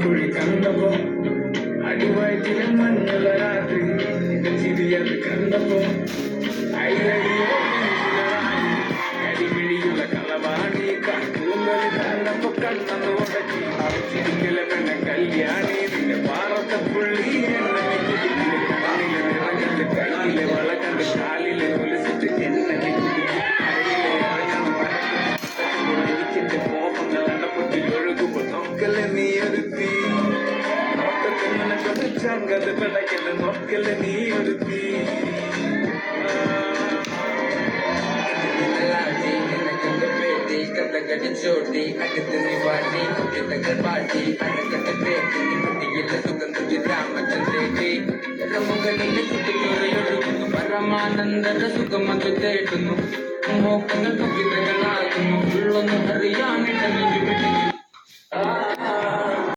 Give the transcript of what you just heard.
കുഴി കണ്ടപ്പോ അടിവയറ്റിലെ മഞ്ഞുള്ള രാത്രി ചിരിയത് കണ്ടപ്പോ കരിമിഴിയുള്ള കളവാണി കണ്ണൂമ്പൽ കണ്ടപ്പോ കണ്ണു ഉടക്കി ചിരിക്കല പെണ്ണ കല്യാണി നിന്റെ പാറത്തെ പുള്ളി എന്നെ കണ്ണിലെ നിറഞ്ഞിട്ട് കയ്യിലെ വള കണ്ട് കാലിലെ കൊലിച്ചിട്ട് എന്നെ എനിക്കെന്റെ മോഹങ്ങൾ എണ്ണപ്പൊട്ടി ഒഴുകുമ്പോ നോക്കല്ലേ നീ ഒരുത്തി നോക്കത്തെ നിനക്കത് ചങ്കത് പിടയ്ക്കല് നോക്കല്ലേ നീ ഒരുത്തി ചോട്ടി അടുത്ത് നീ പാട്ടി കുട്ടിത്തങ്ങൾ പാട്ടി അടക്കത്തെ പേട്ടി കുട്ടിയിലെ സുഗന്ധി രാമചന്ദ്രേട്ടി മുകളിലെ കുട്ടിക്കുറയൊഴുകുന്നു പരമാനന്ദര സുഖമത് തേടുന്നു മോഹങ്ങൾ കുട്ടിതകളാകുന്നു ഉള്ളൊന്നും അറിയാനിട നെഞ്ചു പിടിക്കുന്നു